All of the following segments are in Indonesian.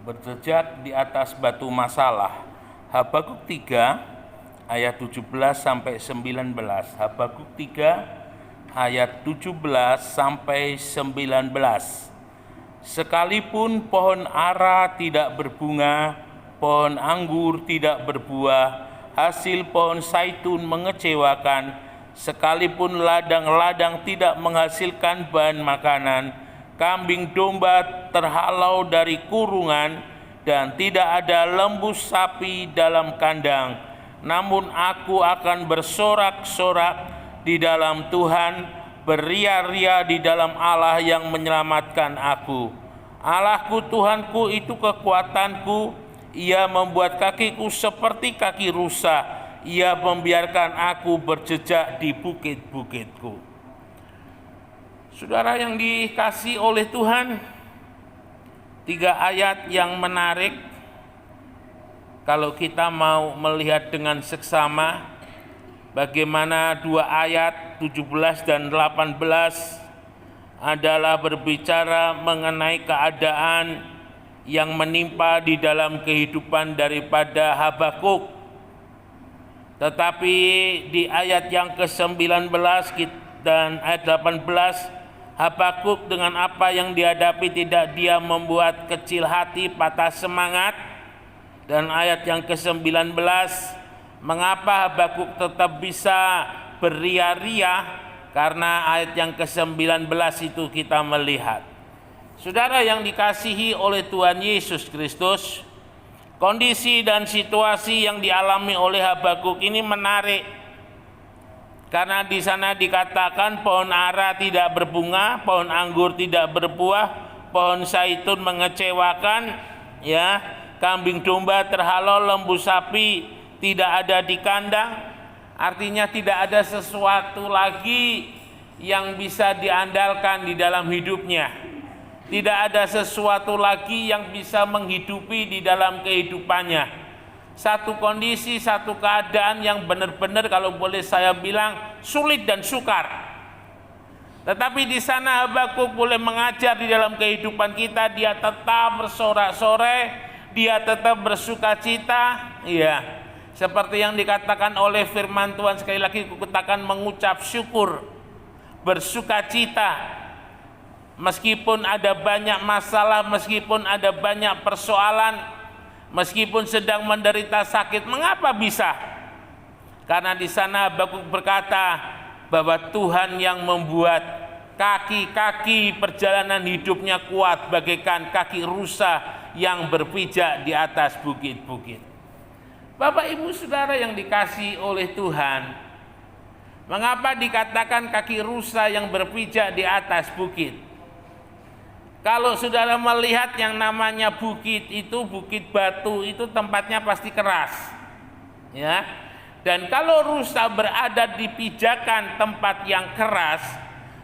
Berjejak di atas batu masalah. Habakuk 3 ayat 17 sampai 19. Habakuk 3 ayat 17 sampai 19. Sekalipun pohon ara tidak berbunga, pohon anggur tidak berbuah, hasil pohon zaitun mengecewakan, sekalipun ladang-ladang tidak menghasilkan bahan makanan, kambing domba terhalau dari kurungan, dan tidak ada lembu sapi dalam kandang. Namun aku akan bersorak-sorak di dalam Tuhan, beria-ria di dalam Allah yang menyelamatkan aku. Allahku, Tuhanku itu kekuatanku. Ia membuat kakiku seperti kaki rusa. Ia membiarkan aku berjejak di bukit-bukitku. Saudara yang dikasihi oleh Tuhan, 3 ayat yang menarik kalau kita mau melihat dengan seksama bagaimana 2 ayat 17 dan 18 adalah berbicara mengenai keadaan yang menimpa di dalam kehidupan daripada Habakuk. Tetapi di ayat yang ke-19 dan ayat 18, Habakuk dengan apa yang dihadapi tidak dia membuat kecil hati, patah semangat. Dan ayat yang ke-19, mengapa Habakuk tetap bisa beria-ria? Karena ayat yang ke-19 itu kita melihat, saudara yang dikasihi oleh Tuhan Yesus Kristus, kondisi dan situasi yang dialami oleh Habakuk ini menarik. Karena di sana dikatakan pohon ara tidak berbunga, pohon anggur tidak berbuah, pohon zaitun mengecewakan, ya, kambing domba terhalau, lembu sapi tidak ada di kandang. Artinya tidak ada sesuatu lagi yang bisa diandalkan di dalam hidupnya. Tidak ada sesuatu lagi yang bisa menghidupi di dalam kehidupannya. Satu kondisi, satu keadaan yang benar-benar kalau boleh saya bilang sulit dan sukar. Tetapi di sana Habakuk boleh mengajar di dalam kehidupan kita, dia tetap bersorak-sorai, dia tetap bersukacita, ya. Seperti yang dikatakan oleh firman Tuhan, sekali lagi kukatakan mengucap syukur, bersukacita. Meskipun ada banyak masalah, meskipun ada banyak persoalan, meskipun sedang menderita sakit, mengapa bisa? Karena di sana Habakuk berkata bahwa Tuhan yang membuat kaki-kaki perjalanan hidupnya kuat bagaikan kaki rusa yang berpijak di atas bukit-bukit. Bapak Ibu Saudara yang dikasihi oleh Tuhan, mengapa dikatakan kaki rusa yang berpijak di atas bukit? Kalau saudara melihat yang namanya bukit itu, bukit batu itu tempatnya pasti keras, ya. Dan kalau rusa berada di pijakan tempat yang keras,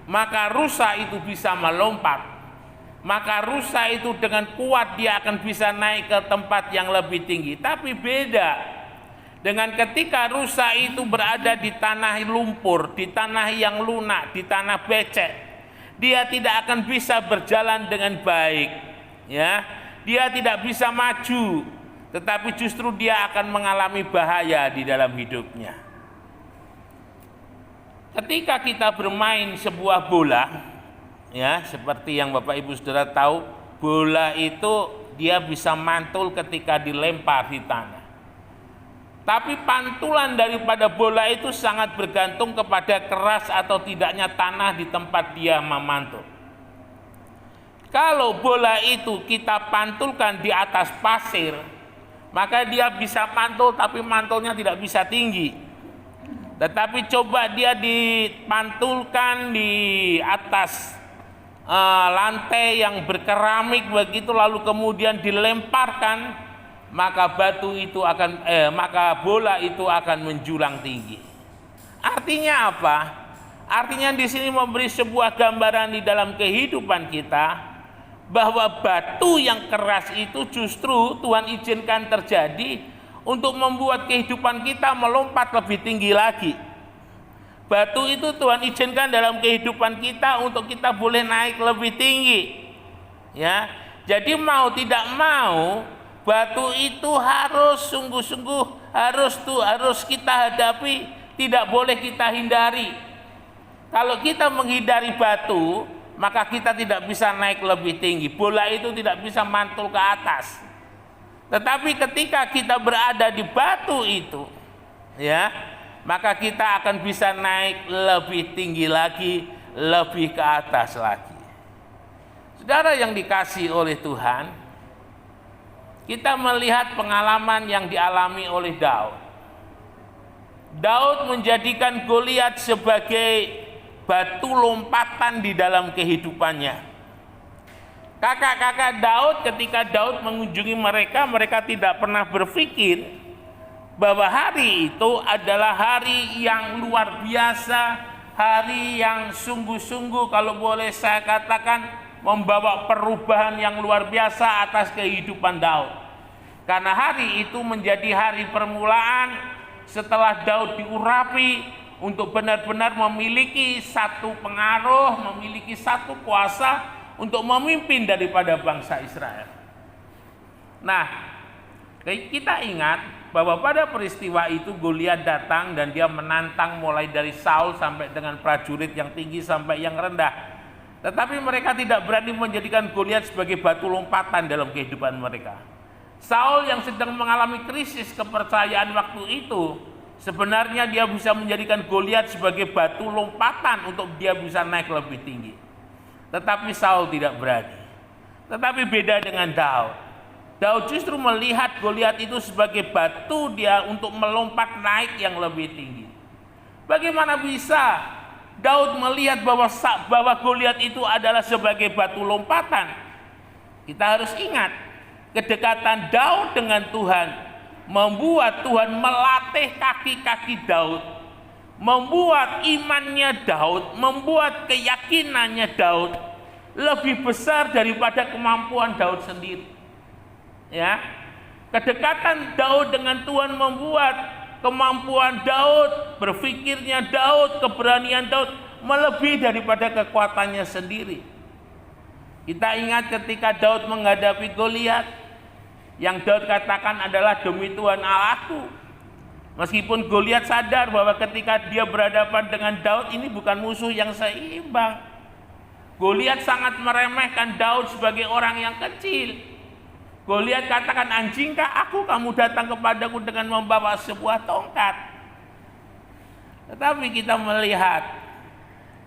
maka rusa itu bisa melompat. Maka rusa itu dengan kuat dia akan bisa naik ke tempat yang lebih tinggi. Tapi beda dengan ketika rusa itu berada di tanah lumpur, di tanah yang lunak, di tanah becek. Dia tidak akan bisa berjalan dengan baik, ya. Dia tidak bisa maju, tetapi justru dia akan mengalami bahaya di dalam hidupnya. Ketika kita bermain sebuah bola, ya, seperti yang Bapak Ibu Saudara tahu, bola itu dia bisa mantul ketika dilempar di tanah. Tapi pantulan daripada bola itu sangat bergantung kepada keras atau tidaknya tanah di tempat dia memantul. Kalau bola itu kita pantulkan di atas pasir, maka dia bisa mantul tapi mantulnya tidak bisa tinggi. Tetapi coba dia dipantulkan di atas lantai yang berkeramik begitu, lalu kemudian dilemparkan, maka maka bola itu akan menjulang tinggi. Artinya apa? Artinya di sini memberi sebuah gambaran di dalam kehidupan kita bahwa batu yang keras itu justru Tuhan izinkan terjadi untuk membuat kehidupan kita melompat lebih tinggi lagi. Batu itu Tuhan izinkan dalam kehidupan kita untuk kita boleh naik lebih tinggi. Ya. Jadi mau tidak mau batu itu harus sungguh-sungguh harus kita hadapi, tidak boleh kita hindari. Kalau kita menghindari batu, maka kita tidak bisa naik lebih tinggi. Bola itu tidak bisa mantul ke atas. Tetapi ketika kita berada di batu itu, ya, maka kita akan bisa naik lebih tinggi lagi, lebih ke atas lagi. Saudara yang dikasihi oleh Tuhan, kita melihat pengalaman yang dialami oleh Daud. Daud menjadikan Goliat sebagai batu lompatan di dalam kehidupannya. Kakak-kakak Daud, ketika Daud mengunjungi mereka, mereka tidak pernah berpikir bahwa hari itu adalah hari yang luar biasa, hari yang sungguh-sungguh kalau boleh saya katakan membawa perubahan yang luar biasa atas kehidupan Daud. Karena hari itu menjadi hari permulaan setelah Daud diurapi untuk benar-benar memiliki satu pengaruh, memiliki satu kuasa untuk memimpin daripada bangsa Israel. Nah, kita ingat bahwa pada peristiwa itu Goliat datang dan dia menantang mulai dari Saul sampai dengan prajurit yang tinggi sampai yang rendah. Tetapi mereka tidak berani menjadikan Goliat sebagai batu lompatan dalam kehidupan mereka. Saul yang sedang mengalami krisis kepercayaan waktu itu, sebenarnya dia bisa menjadikan Goliat sebagai batu lompatan untuk dia bisa naik lebih tinggi. Tetapi Saul tidak berani. Tetapi beda dengan Daud. Daud justru melihat Goliat itu sebagai batu dia untuk melompat naik yang lebih tinggi. Bagaimana bisa Daud melihat bahwa Goliat itu adalah sebagai batu lompatan? Kita harus ingat, kedekatan Daud dengan Tuhan membuat Tuhan melatih kaki-kaki Daud, membuat imannya Daud, membuat keyakinannya Daud lebih besar daripada kemampuan Daud sendiri. Ya, kedekatan Daud dengan Tuhan membuat kemampuan Daud, berpikirnya Daud, keberanian Daud melebihi daripada kekuatannya sendiri. Kita ingat ketika Daud menghadapi Goliat, yang Daud katakan adalah demi Tuhan Allahku. Meskipun Goliat sadar bahwa ketika dia berhadapan dengan Daud ini bukan musuh yang seimbang. Goliat sangat meremehkan Daud sebagai orang yang kecil. Goliat katakan, anjingkah aku kamu datang kepadaku dengan membawa sebuah tongkat? Tetapi kita melihat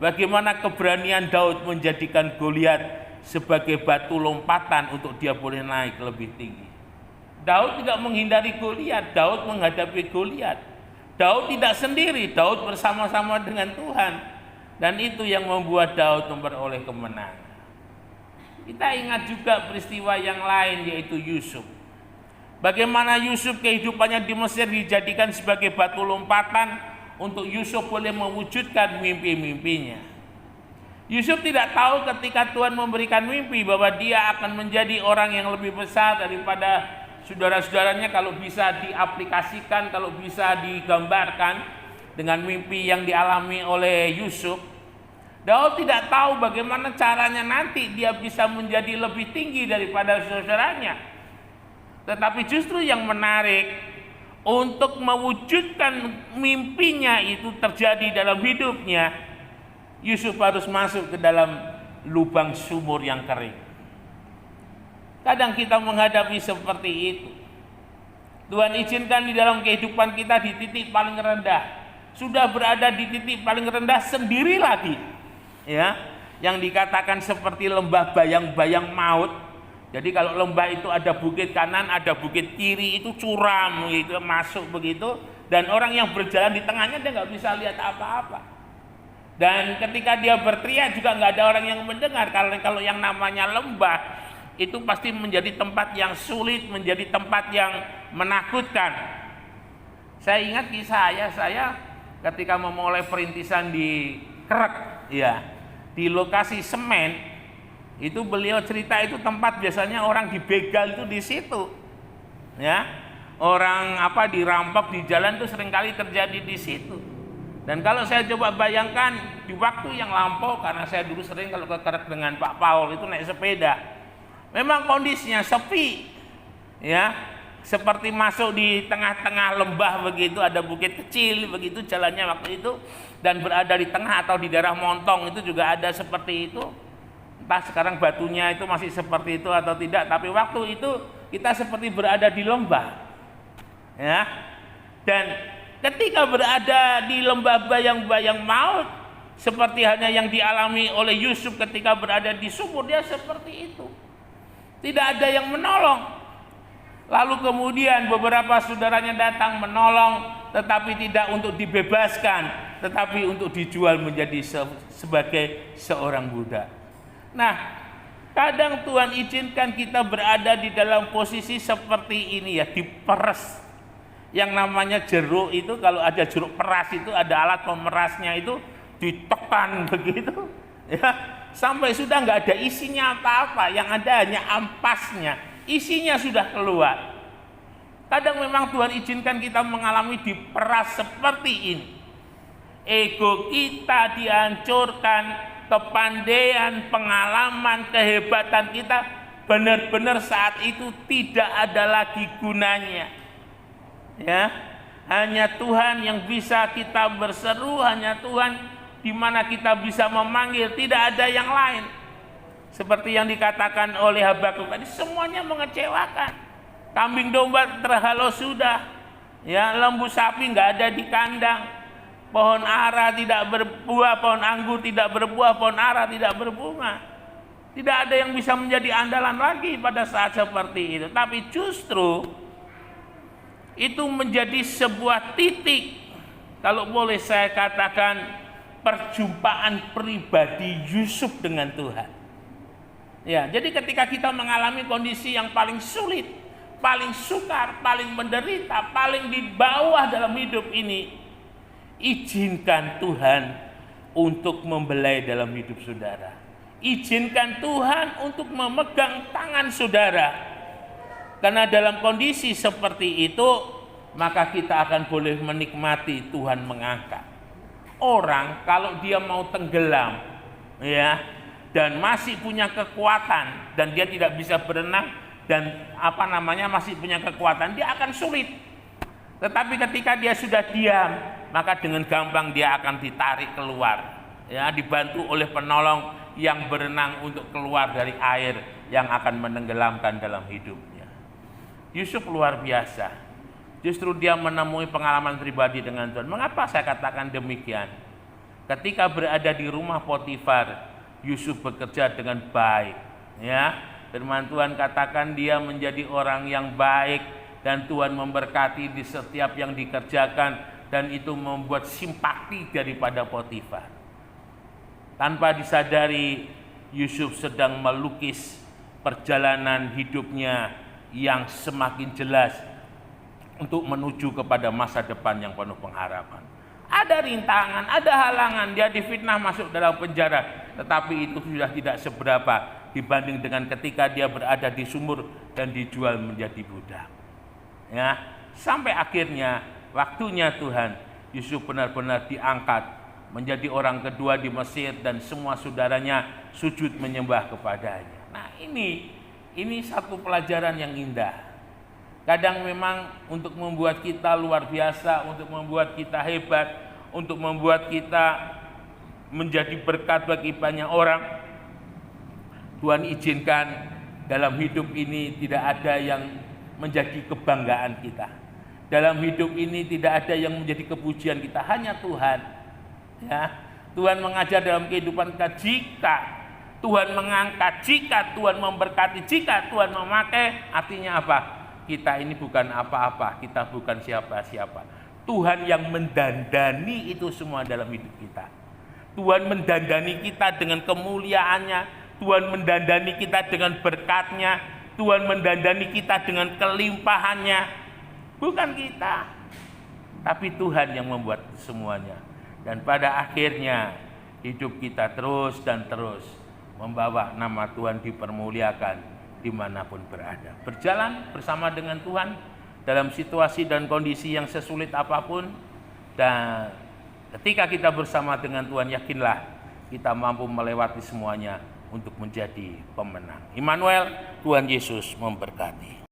bagaimana keberanian Daud menjadikan Goliat sebagai batu lompatan untuk dia boleh naik lebih tinggi. Daud tidak menghindari Goliat, Daud menghadapi Goliat. Daud tidak sendiri, Daud bersama-sama dengan Tuhan. Dan itu yang membuat Daud memperoleh kemenangan. Kita ingat juga peristiwa yang lain, yaitu Yusuf. Bagaimana Yusuf kehidupannya di Mesir dijadikan sebagai batu lompatan untuk Yusuf boleh mewujudkan mimpi-mimpinya. Yusuf tidak tahu ketika Tuhan memberikan mimpi bahwa dia akan menjadi orang yang lebih besar daripada saudara-saudaranya kalau bisa diaplikasikan, kalau bisa digambarkan dengan mimpi yang dialami oleh Yusuf. Daud tidak tahu bagaimana caranya nanti dia bisa menjadi lebih tinggi daripada saudaranya. Tetapi justru yang menarik, untuk mewujudkan mimpinya itu terjadi dalam hidupnya, Yusuf harus masuk ke dalam lubang sumur yang kering. Kadang kita menghadapi seperti itu. Tuhan izinkan di dalam kehidupan kita di titik paling rendah. Sudah berada di titik paling rendah sendiri lagi. Ya, yang dikatakan seperti lembah bayang-bayang maut. Jadi kalau lembah itu ada bukit kanan, ada bukit kiri, itu curam gitu, masuk begitu, dan orang yang berjalan di tengahnya dia nggak bisa lihat apa-apa. Dan ketika dia berteriak juga nggak ada orang yang mendengar, karena kalau yang namanya lembah itu pasti menjadi tempat yang sulit, menjadi tempat yang menakutkan. Saya ingat kisah saya ketika memulai perintisan di Krek, ya, di lokasi semen, itu beliau cerita itu tempat biasanya orang dibegal itu di situ, ya, orang dirampok di jalan itu seringkali terjadi di situ. Dan kalau saya coba bayangkan di waktu yang lampau, karena saya dulu sering kalau ke Krek dengan Pak Paul itu naik sepeda, Memang kondisinya sepi, ya, seperti masuk di tengah-tengah lembah begitu, ada bukit kecil begitu jalannya waktu itu, dan berada di tengah atau di daerah Montong itu juga ada seperti itu. Entah sekarang batunya itu masih seperti itu atau tidak, tapi waktu itu kita seperti berada di lembah, ya. Dan ketika berada di lembah bayang-bayang maut, seperti hanya yang dialami oleh Yusuf ketika berada di sumur, dia seperti itu. Tidak ada yang menolong. Lalu kemudian beberapa saudaranya datang menolong, tetapi tidak untuk dibebaskan, tetapi untuk dijual menjadi sebagai seorang budak. Nah, kadang Tuhan izinkan kita berada di dalam posisi seperti ini, ya, diperes. Yang namanya jeruk itu, kalau ada jeruk peras itu ada alat pemerasnya, itu ditekan begitu, ya, sampai sudah nggak ada isinya apa-apa, yang ada hanya ampasnya, isinya sudah keluar. Kadang memang Tuhan izinkan kita mengalami diperas seperti ini. Ego kita dihancurkan, kepandaian, pengalaman, kehebatan kita benar-benar saat itu tidak ada lagi gunanya. Ya, hanya Tuhan yang bisa kita berseru, hanya Tuhan di mana kita bisa memanggil, tidak ada yang lain. Seperti yang dikatakan oleh Habakuk tadi, semuanya mengecewakan. Kambing domba terhalau sudah, ya, lembu sapi nggak ada di kandang, pohon ara tidak berbuah, pohon anggur tidak berbuah, pohon ara tidak berbunga. Tidak ada yang bisa menjadi andalan lagi pada saat seperti itu. Tapi justru itu menjadi sebuah titik, kalau boleh saya katakan, perjumpaan pribadi Yusuf dengan Tuhan. Ya, jadi ketika kita mengalami kondisi yang paling sulit, paling sukar, paling menderita, paling di bawah dalam hidup ini, izinkan Tuhan untuk membelai dalam hidup saudara. Izinkan Tuhan untuk memegang tangan saudara. Karena dalam kondisi seperti itu, maka kita akan boleh menikmati Tuhan mengangkat. Orang kalau dia mau tenggelam, ya, dan masih punya kekuatan, dan dia tidak bisa berenang, dan masih punya kekuatan, dia akan sulit. Tetapi ketika dia sudah diam, maka dengan gampang dia akan ditarik keluar, ya, dibantu oleh penolong yang berenang untuk keluar dari air yang akan menenggelamkan dalam hidupnya. Yusuf luar biasa. Justru dia menemui pengalaman pribadi dengan Tuhan. Mengapa saya katakan demikian? Ketika berada di rumah Potifar, Yusuf bekerja dengan baik, ya. Firman Tuhan katakan dia menjadi orang yang baik, dan Tuhan memberkati di setiap yang dikerjakan, dan itu membuat simpati daripada Potifar. Tanpa disadari, Yusuf sedang melukis perjalanan hidupnya yang semakin jelas untuk menuju kepada masa depan yang penuh pengharapan. Ada rintangan, ada halangan, dia difitnah masuk dalam penjara, tetapi itu sudah tidak seberapa dibanding dengan ketika dia berada di sumur dan dijual menjadi budak. Ya, sampai akhirnya waktunya Tuhan, Yusuf benar-benar diangkat menjadi orang kedua di Mesir, dan semua saudaranya sujud menyembah kepadanya. Nah, ini satu pelajaran yang indah. Kadang memang untuk membuat kita luar biasa, untuk membuat kita hebat, untuk membuat kita menjadi berkat bagi banyak orang, Tuhan izinkan dalam hidup ini tidak ada yang menjadi kebanggaan kita. Dalam hidup ini tidak ada yang menjadi kepujian kita, hanya Tuhan. Ya, Tuhan mengajar dalam kehidupan kita, jika Tuhan mengangkat, jika Tuhan memberkati, jika Tuhan memakai, artinya apa? Kita ini bukan apa-apa, kita bukan siapa-siapa. Tuhan yang mendandani itu semua dalam hidup kita. Tuhan mendandani kita dengan kemuliaannya, Tuhan mendandani kita dengan berkatnya, Tuhan mendandani kita dengan kelimpahannya. Bukan kita, tapi Tuhan yang membuat semuanya. Dan pada akhirnya hidup kita terus dan terus membawa nama Tuhan dipermuliakan dimanapun berada. Berjalan bersama dengan Tuhan dalam situasi dan kondisi yang sesulit apapun, dan ketika kita bersama dengan Tuhan, yakinlah kita mampu melewati semuanya untuk menjadi pemenang. Immanuel, Tuhan Yesus memberkati.